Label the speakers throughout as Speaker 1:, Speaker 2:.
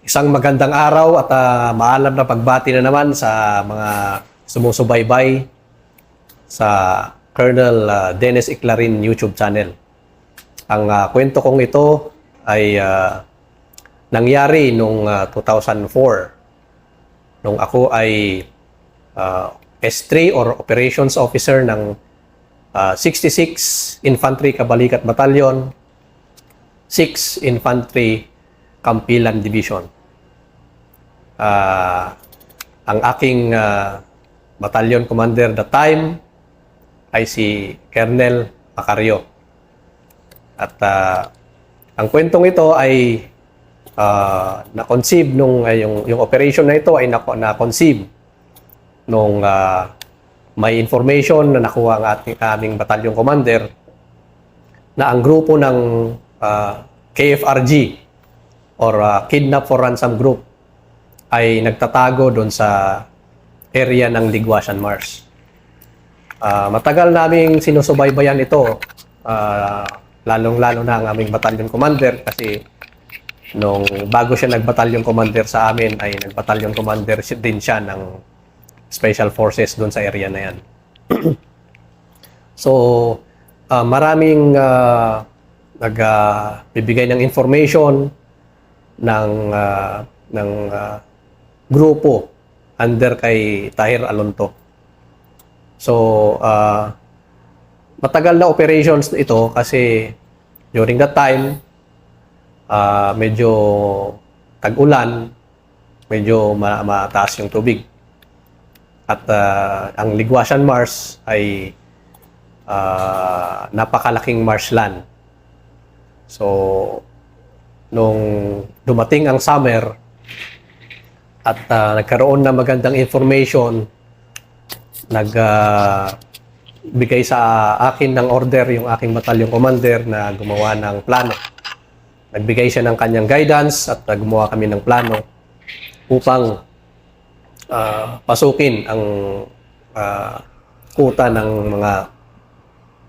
Speaker 1: Isang magandang araw at maalam na pagbati na naman sa mga sumusubaybay sa Colonel Dennis Iclarin YouTube channel. Ang kwento kong ito ay nangyari noong 2004 nung ako ay S3 or Operations Officer ng 66 Infantry Kabalikat Battalion, 6 Infantry Kampilan Division. Ang aking battalion commander that time ay si Colonel Macario. At ang kwentong ito ay na-conceive nung yung operation na ito ay na-conceive nung may information na nakuha ang aming battalion commander na ang grupo ng KFRG or Kidnap for Ransom Group ay nagtatago doon sa area ng Ligwasan Mars. Matagal naming sinusubaybayan ito, lalong-lalo na ang aming battalion commander kasi nung bago siya nag-battalion commander sa amin ay nag-battalion commander din siya ng Special Forces doon sa area na yan. So, maraming nagbibigay ng information ng grupo under kay Tahir Alonto. So, matagal na operations ito kasi during that time, medyo tag-ulan, medyo mataas yung tubig. At ang Ligwasan Mars ay napakalaking marshland. So, nung dumating ang summer, at nagkaroon na magandang information, nagbigay sa akin ng order yung aking battalion commander na gumawa ng plano. Nagbigay siya ng kanyang guidance at gumawa kami ng plano upang pasukin ang kuta ng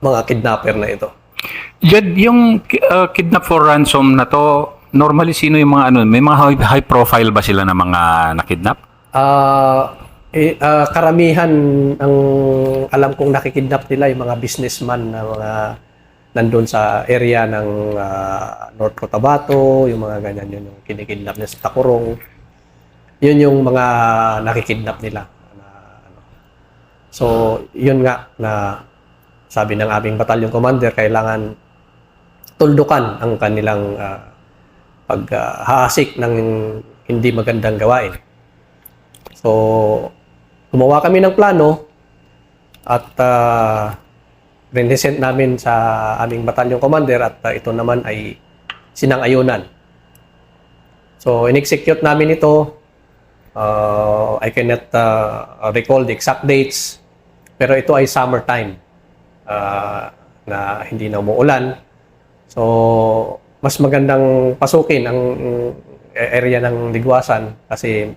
Speaker 1: mga kidnapper na ito.
Speaker 2: Jed, yung kidnap for ransom na to, normally sino yung mga may mga high profile ba sila na mga nakidnap?
Speaker 1: Karamihan ang alam kong nakikidnap nila yung mga businessman na mga nandun sa area ng North Cotabato, yung mga ganyan, yun yung kinikidnap nila sa Takurong. Yun yung mga nakikidnap nila. So, yun nga na sabi ng aming battalion commander, kailangan tuldukan ang kanilang paghahasik ng hindi magandang gawain. So, gumawa kami ng plano at rinesent namin sa aming battalion commander at ito naman ay sinang-ayunan. So, in-execute namin ito. I cannot recall the exact dates, pero ito ay summertime na hindi na umuulan. So, mas magandang pasukin ang area ng Ligwasan kasi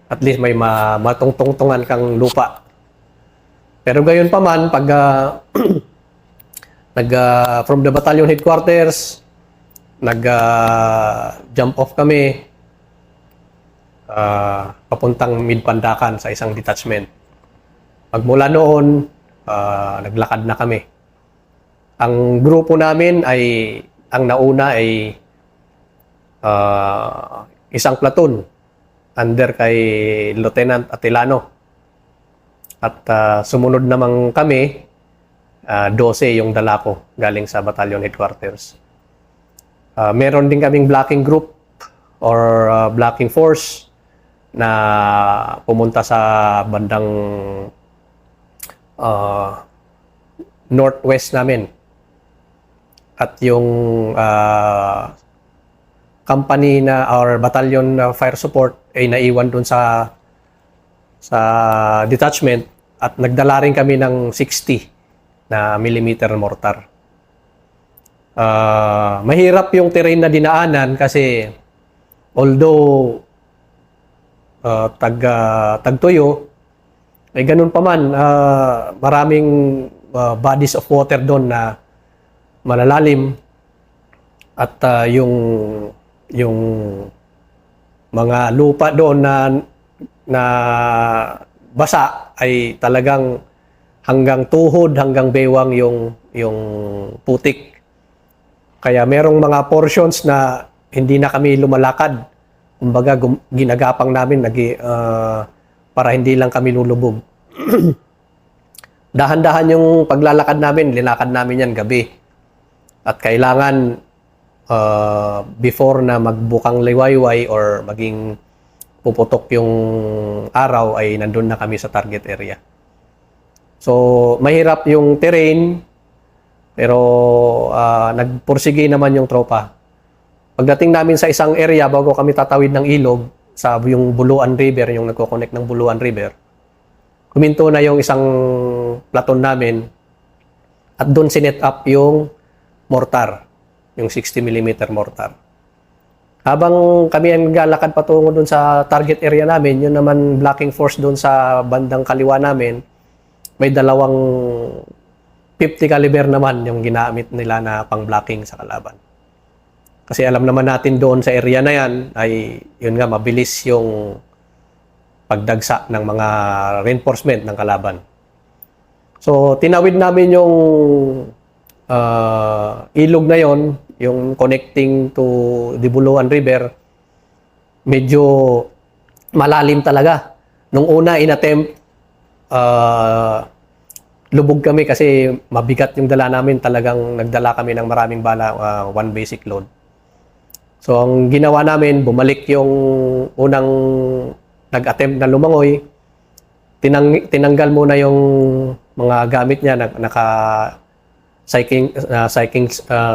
Speaker 1: at least may matungtungan kang lupa. Pero gayon pa man, pag from the battalion headquarters, jump off kami papuntang Midpandakan sa isang detachment. Pagmula noon, naglakad na kami. Ang grupo namin ay ang nauna ay isang platoon under kay Lieutenant Atilano. At sumunod naman kami, 12 yung dala ko galing sa battalion headquarters. Meron din kaming blocking group or blocking force na pumunta sa bandang northwest namin. At yung company na or battalion fire support ay naiwan dun sa detachment at nagdala rin kami ng 60 na millimeter mortar. Mahirap yung terrain na dinaanan kasi although tagtuyo, ay ganun pa man, maraming bodies of water doon na malalalim at yung mga lupa doon na basa ay talagang hanggang tuhod, hanggang bewang yung putik. Kaya merong mga portions na hindi na kami lumalakad. Kumbaga ginagapang namin para hindi lang kami lulubog. Dahan-dahan yung paglalakad namin, linakad namin yan gabi. At kailangan before na magbukang liwayway or maging puputok yung araw ay nandun na kami sa target area. So, mahirap yung terrain, pero nagpursige naman yung tropa. Pagdating namin sa isang area, bago kami tatawid ng ilog, sa yung Buluan River, yung nagko-connect ng Buluan River, huminto na yung isang platon namin at doon sinet up yung mortar, yung 60mm mortar. Habang kami ang naglalakad patungo doon sa target area namin, yun naman blocking force doon sa bandang kaliwa namin, may dalawang 50 caliber naman yung ginamit nila na pang-blocking sa kalaban. Kasi alam naman natin doon sa area na yan ay yun nga mabilis yung pagdagsa ng mga reinforcement ng kalaban. So tinawid namin yung ilog na yon, yung connecting to the Buluan River. Medyo malalim talaga. Nung una inattempt, lubog kami kasi mabigat yung dala namin. Talagang nagdala kami ng maraming bala, one basic load. So ang ginawa namin, bumalik yung unang nag-attempt na lumangoy, tinanggal muna yung mga gamit niya,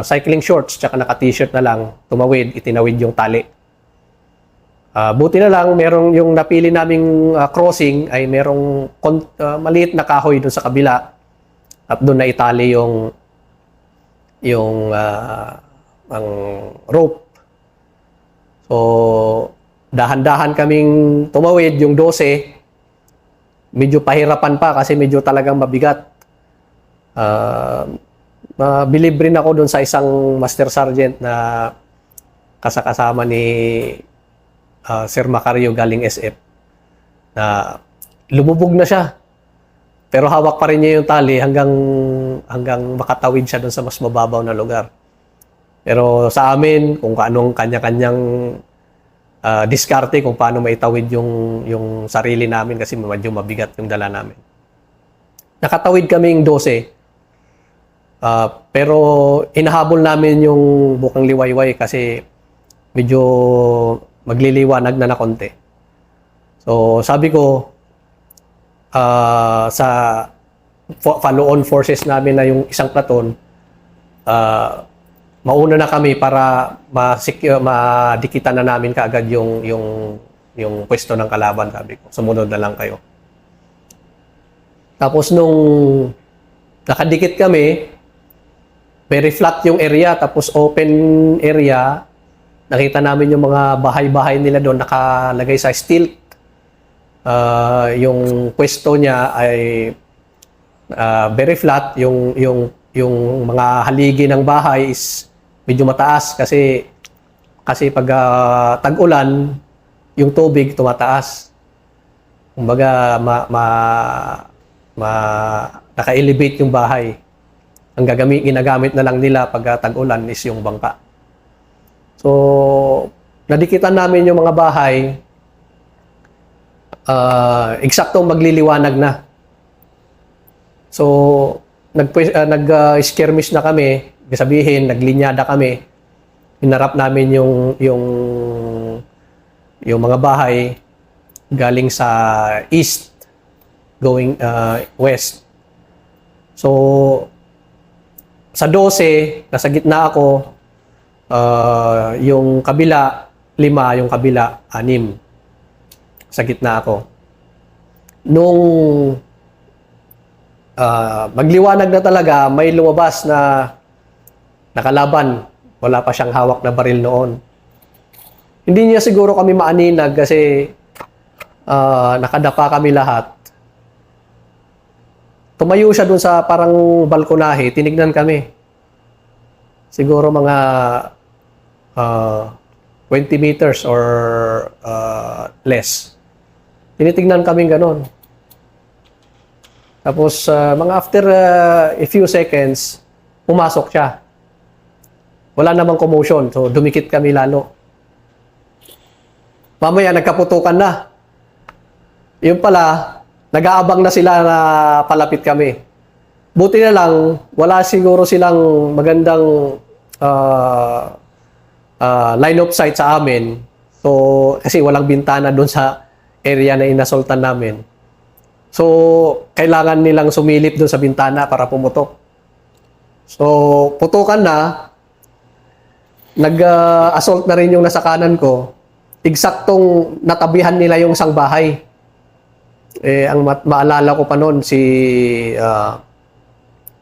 Speaker 1: cycling shorts, tsaka naka-t-shirt na lang, tumawid, itinawid yung tali. Buti na lang, merong yung napili naming crossing ay merong maliit na kahoy doon sa kabila at doon na itali yung ang rope. So, dahan-dahan kaming tumawid, yung 12, medyo pahirapan pa kasi medyo talagang mabigat. Mabilib rin ako doon sa isang master sergeant na kasama ni Sir Macario galing SF na lumubog na siya. Pero hawak pa rin niya yung tali hanggang makatawid siya doon sa mas mababaw na lugar. Pero sa amin, kung anong kanya-kanyang diskarte kung paano maitawid yung sarili namin kasi medyo mabigat yung dala namin. Nakatawid kaming 12. Pero inahabol namin yung bukang liwayway kasi medyo magliliwanag na konti. So sabi ko, sa follow-on forces namin na yung isang platon, mauna na kami para madikitan na namin kaagad yung pwesto ng kalaban, sabi ko. Sumunod na lang kayo. Tapos nung nakadikit kami, very flat yung area, tapos open area, nakita namin yung mga bahay-bahay nila doon nakalagay sa stilt. Yung pwesto niya ay very flat, yung mga haligi ng bahay is medyo mataas kasi pag tag-ulan, yung tubig tumataas. Kumbaga naka-elevate yung bahay. Ang ginagamit na lang nila pag tag-ulan is yung bangka. So, nadikitan namin yung mga bahay, eksaktong magliliwanag na. So, nag-skirmish na kami, sabihin, naglinyada kami. Hinarap namin yung mga bahay galing sa east going west. So sa 12, nasa gitna ako, yung kabila 5, yung kabila 6. Sa gitna ako. Nung magliwanag na talaga, may lumabas na nakalaban. Wala pa siyang hawak na baril noon. Hindi niya siguro kami maaninag kasi nakadapa kami lahat. Tumayo siya dun sa parang balkonahe, tinignan kami. Siguro mga 20 meters or less. Tinitingnan kami ganon. Tapos, mga after a few seconds, pumasok siya. Wala namang commotion, so dumikit kami lalo. Mamaya, nagkaputukan na. Yung pala, nag-aabang na sila na palapit kami. Buti na lang, wala siguro silang magandang line of sight sa amin. So, kasi walang bintana doon sa area na inasultan namin. So, kailangan nilang sumilip doon sa bintana para pumutok. So, putukan na, nag-assault na rin yung nasa kanan ko. Eksaktong natabihan nila yung isang bahay. Ang maalala ko pa noon, si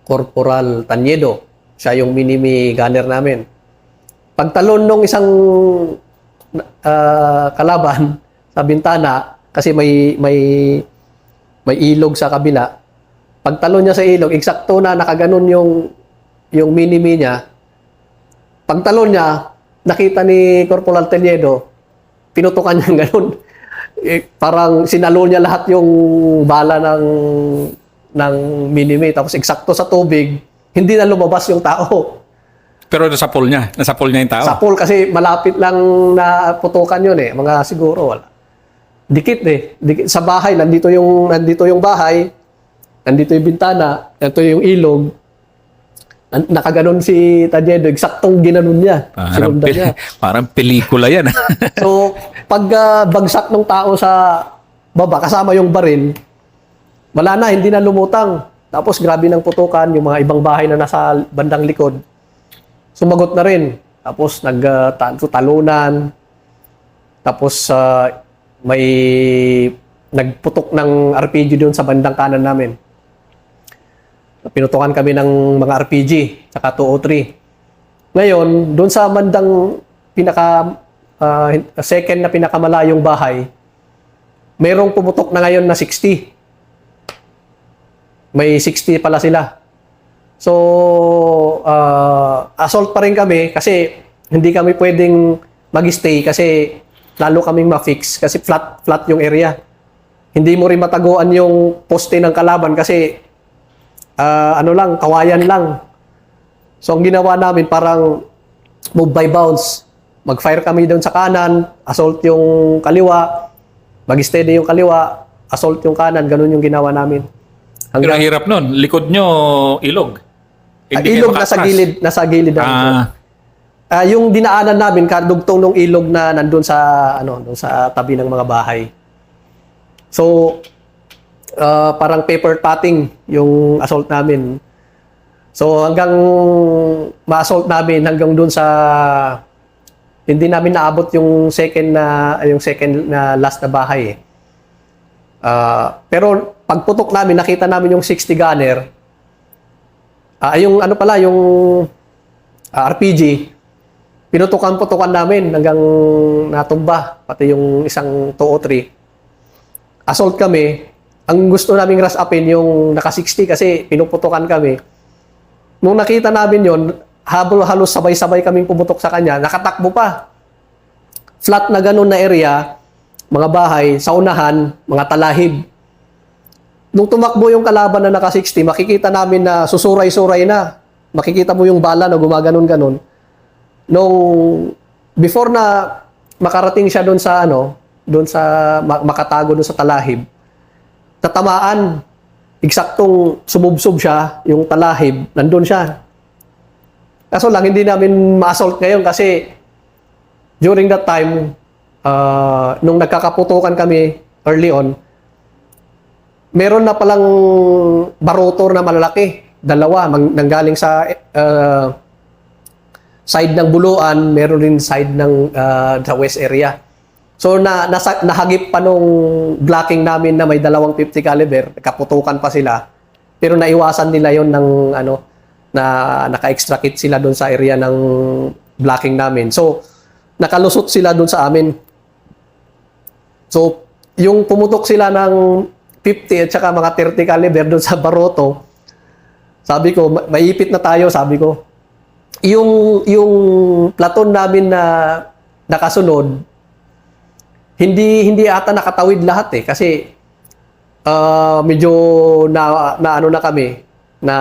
Speaker 1: Corporal Tanyedo. Siya yung minimi gunner namin. Pagtalon nung isang kalaban sa bintana, kasi may ilog sa kabila. Pagtalon niya sa ilog, eksakto na nakaganon yung minimi niya. Pagtalon niya, nakita ni Corporal Tanyedo, pinutukan niya ganun. Parang sinalo niya lahat yung bala ng minimi. Tapos eksakto sa tubig, hindi na lumabas yung tao.
Speaker 2: Pero nasa pool niya yung tao.
Speaker 1: Sa pool kasi malapit lang na putukan yun eh. Mga siguro wala. Dikit eh. Dikit. Sa bahay, nandito yung bahay, nandito yung bintana, nandito yung ilog. Nakaganon si Tanyedo, eksaktong ginanon niya. Sinundan niya.
Speaker 2: Parang pelikula yan.
Speaker 1: So, pag bagsak ng tao sa baba, kasama yung baril, wala na, hindi na lumutang. Tapos grabe ng putukan, yung mga ibang bahay na nasa bandang likod, sumagot na rin. Tapos nagtalunan. Tapos may nagputok ng RPG doon sa bandang kanan namin. Pinutukan kami ng mga RPG, saka 203. Ngayon, doon sa bandang second na pinakamalayong bahay, mayroong pumutok na ngayon na 60. May 60 pala sila. So, assault pa rin kami kasi hindi kami pwedeng mag-stay kasi lalo kaming ma-fix kasi flat yung area. Hindi mo rin mataguan yung poste ng kalaban kasi kawayan lang. So, ang ginawa namin parang move by bounce. Mag-fire kami doon sa kanan, assault yung kaliwa, mag-steady yung kaliwa, assault yung kanan, ganun yung ginawa namin.
Speaker 2: Pero ang hirap nun, likod nyo ilog. Hindi
Speaker 1: ilog
Speaker 2: kayo
Speaker 1: nasa gilid namin. Yung dinaanan namin kadugtong ng ilog na nandun sa doon sa tabi ng mga bahay. So parang paper potting yung assault namin. So hanggang ma-assault namin hanggang doon sa hindi namin naabot yung second na last na bahay. Pero pagputok namin nakita namin yung 60 gunner. Yung RPG, pinutukan-putukan namin hanggang natumba, pati yung isang 203. Assault kami. Ang gusto naming rush upin yung naka-60 kasi pinuputukan kami. Nung nakita namin yon, halos sabay-sabay kaming pumutok sa kanya, nakatakbo pa. Flat na ganun na area, mga bahay, sa unahan, mga talahib. Nung tumakbo yung kalaban na naka-60, makikita namin na susuray-suray na. Makikita mo yung bala na gumaganon-ganon. Before na makarating siya doon sa makatago doon sa talahib, tatamaan, eksaktong sumubsob siya, yung talahib, nandun siya. Kaso lang, hindi namin ma-assault ngayon kasi during that time, nung nagkakaputukan kami early on, meron na palang barotor na malalaki, dalawa, nanggaling sa side ng Buluan, meron rin side ng sa west area. So nahagip pa nung blocking namin na may 250 caliber, kaputukan pa sila. Pero naiwasan nila 'yon ng na naka-extra kit sila doon sa area ng blocking namin. So nakalusot sila doon sa amin. So yung pumutok sila ng 50 at saka mga 30 caliber doon sa Baroto, sabi ko, maipit na tayo, sabi ko. Yung platoon namin na nakasunod, hindi ata nakatawid lahat eh. Kasi medyo na ano na kami, na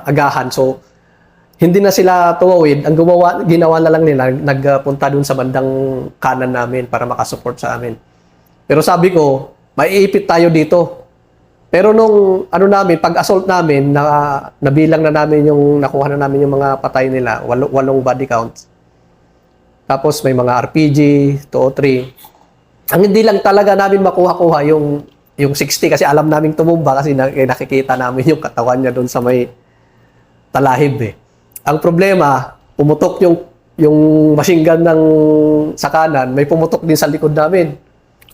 Speaker 1: agahan. So, hindi na sila tumawid. Ang ginawa na lang nila, nagpunta dun sa bandang kanan namin para makasupport sa amin. Pero sabi ko, maiipit tayo dito. Pero nung ano namin, pag-assault namin, nabilang na namin nakuha na namin yung mga patay nila, 8 body counts. Tapos may mga RPG, 2 o 3. Ang hindi lang talaga namin makuha-kuha yung 60 kasi alam naming tumumba kasi nakikita namin yung katawan niya doon sa may talahib eh. Ang problema, pumutok yung machine gun sa kanan, may pumutok din sa likod namin.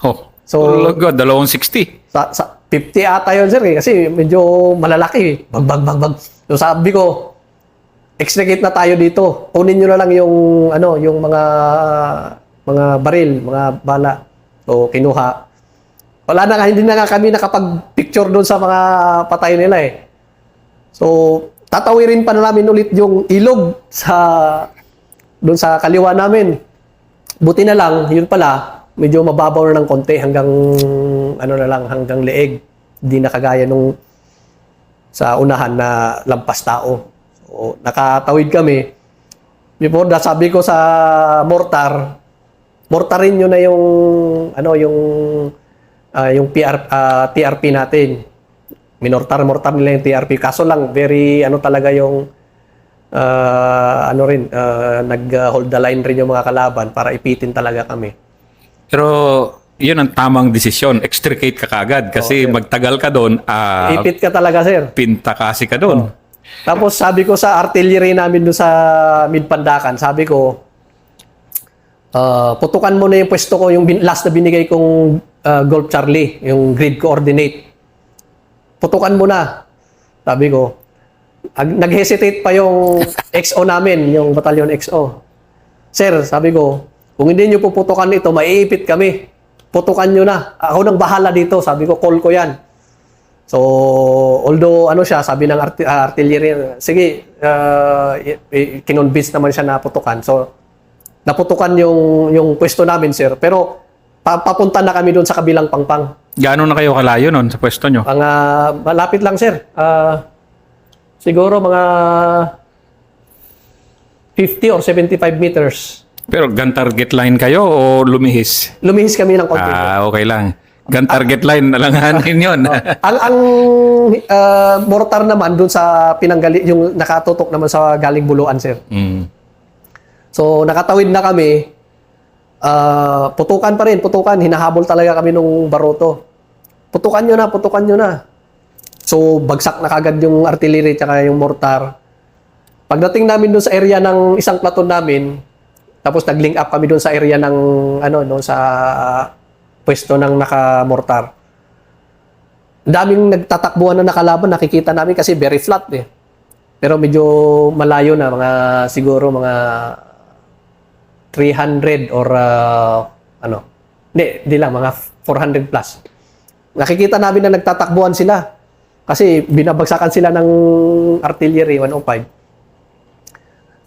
Speaker 2: Oh.
Speaker 1: So,
Speaker 2: oh God, 260.
Speaker 1: Sa 50 ata yun, sir, kasi medyo malalaki. Bag. So sabi ko, extricate na tayo dito. Kunin nyo na lang yung mga baril, mga bala. So, kinuha. Hindi na nga kami nakapag-picture doon sa mga patay nila eh. So, tatawirin pa na namin ulit yung ilog doon sa kaliwa namin. Buti na lang, yun pala, medyo mababaw na ng konti hanggang hanggang leeg. Hindi na kagaya nung sa unahan na lampas tao. So, nakatawid kami. Before that, sabi ko sa mortarin nyo na yung TRP natin. Mortar nila yung TRP. Kaso lang, very talaga yung nag-hold the line rin yung mga kalaban para ipitin talaga kami.
Speaker 2: Pero yun ang tamang desisyon. Extricate ka kagad kasi magtagal ka doon.
Speaker 1: Ipit ka talaga, sir.
Speaker 2: Pinta kasi ka doon.
Speaker 1: Tapos sabi ko sa artillery namin doon sa Midpandakan, sabi ko, putukan mo na yung pwesto ko, yung last na binigay kong Golf Charlie, yung grid coordinate. Putukan mo na. Sabi ko, nag-hesitate pa yung XO namin, yung batalyon XO. Sir, sabi ko, kung hindi nyo puputukan ito, maiipit kami. Putukan nyo na. Ako nang bahala dito. Sabi ko, call ko yan. So, although sabi ng artillery, sige, kinonvince naman siya na putukan. So, naputukan yung pwesto namin, sir. Pero, papunta na kami doon sa kabilang pangpang.
Speaker 2: Gaano na kayo kalayo noon sa pwesto nyo?
Speaker 1: Malapit lang, sir. Siguro mga 50 or 75 meters.
Speaker 2: Pero gun target line kayo o lumihis?
Speaker 1: Lumihis kami ng konti.
Speaker 2: Okay lang. Gun target line, alanganin yun.
Speaker 1: Ang mortar naman doon sa pinanggali, yung nakatutok naman sa galing Buluan, sir.
Speaker 2: Mm.
Speaker 1: So, nakatawid na kami. Putukan pa rin, hinahabol talaga kami nung baroto. Putukan nyo na. So, bagsak na kagad yung artillery tsaka yung mortar. Pagdating namin doon sa area ng isang platoon namin, tapos nag-link up kami doon sa area ng sa pwesto ng naka-mortar. Daming nagtatakbuhan na nakalaban, nakikita namin kasi very flat eh. Pero medyo malayo na, siguro mga 300 or hindi lang, mga 400 plus. Nakikita namin na nagtatakbuhan sila kasi binabagsakan sila ng artillery 105.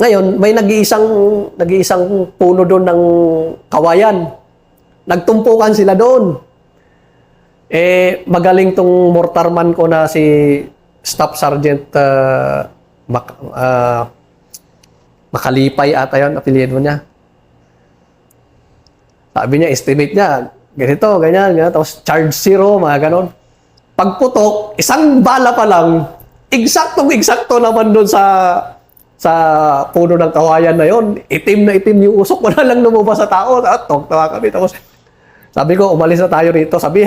Speaker 1: Ngayon, may nag-iisang puno doon ng kawayan. Nagtumpukan sila doon. Magaling tong mortarman ko na si Staff Sergeant Makalipay ata yun, apelyido niya. Sabi niya, estimate niya, ganito, ganyan. Tapos charge 0, mga ganon. Pagputok, isang bala pa lang, eksaktong-eksakto naman doon sa puno ng kawayan na yon. Itim na itim yung usok. Wala lang lumabas sa tao. Tawa kami. Tapos sabi ko, umalis na tayo rito. Sabi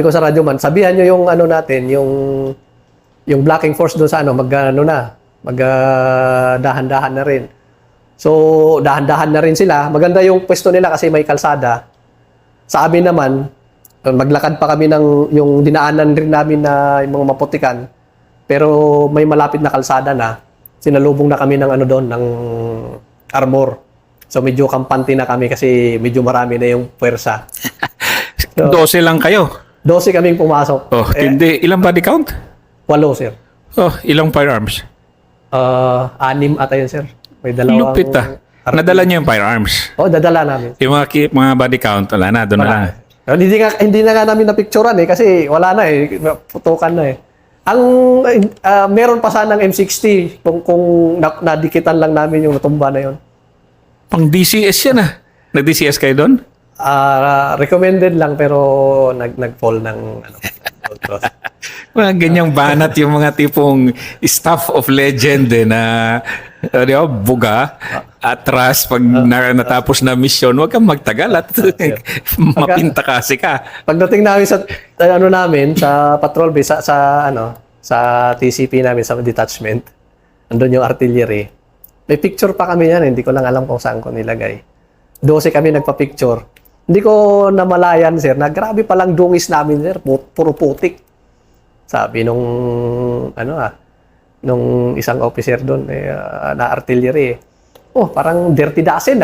Speaker 1: ko sa radyo man, sabihan nyo yung natin, yung blocking force doon sa dahan-dahan na rin. So, dahan-dahan na rin sila. Maganda yung pwesto nila kasi may kalsada. Sa amin naman, maglakad pa kami yung dinaanan rin namin na yung mga maputikan. Pero may malapit na kalsada na. Sinalubong na kami ng doon, ng armor. So medyo kampante na kami kasi medyo marami na yung puwersa. So,
Speaker 2: 12 lang kayo.
Speaker 1: 12 kaming pumasok.
Speaker 2: Oh, hindi. Ilang body count?
Speaker 1: 8, sir.
Speaker 2: Oh, ilang firearms?
Speaker 1: 6 ata yun, sir. May dalawang...
Speaker 2: Lupit ah. Nadala niyo yung firearms.
Speaker 1: Oh, dadala namin.
Speaker 2: Yung mga body count, wala na, doon na lang.
Speaker 1: Hindi na nga namin napicturean kasi wala na putukan na Ang meron pa sanang M60 kung nadikitan lang namin yung natumba na yon.
Speaker 2: Pang DCS yan Nag-DCS kayo doon?
Speaker 1: Recommended lang pero nag-fall ng gold cross.
Speaker 2: Mga ganyang banat yung mga tipong staff of legend na di ba, buga, atras pag natapos na mission, huwag kang magtagal at mapinta kasi ka.
Speaker 1: Pagdating namin sa sa patrol base sa TCP namin sa detachment, andun yung artillery. May picture pa kami yan, hindi ko lang alam kung saan ko nilagay. 12 kami nagpa-picture. Hindi ko namalayan, sir, na grabe palang dungis namin, sir, puro putik. Sabi nung nung isang officer doon na artillery. Oh, parang dirty dozen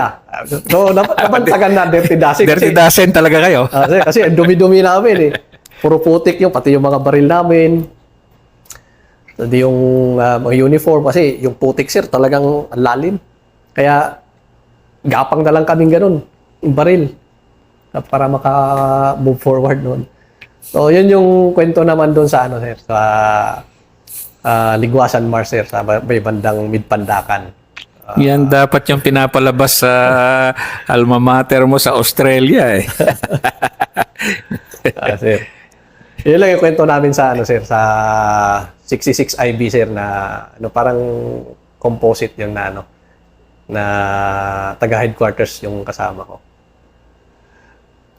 Speaker 1: So, nabantagan na dirty dozen.
Speaker 2: Dirty dozen talaga kayo?
Speaker 1: Kasi dumi-dumi namin Puro putik yung, pati yung mga baril namin. Hindi yung mga uniform. Kasi yung putik, sir, talagang ang lalim. Kaya, gapang na lang kaming ganun. Yung baril. Para maka-move forward noon. So, yun yung kwento naman doon sa sir, sa Ligwasan Mars, sir, sa may bandang Midpandakan.
Speaker 2: Yan dapat yung pinapalabas sa alma mater mo sa Australia
Speaker 1: Sir. Yun lang yung kwento namin sa sir, sa 66 IB, sir, na parang composite yung na taga headquarters yung kasama ko.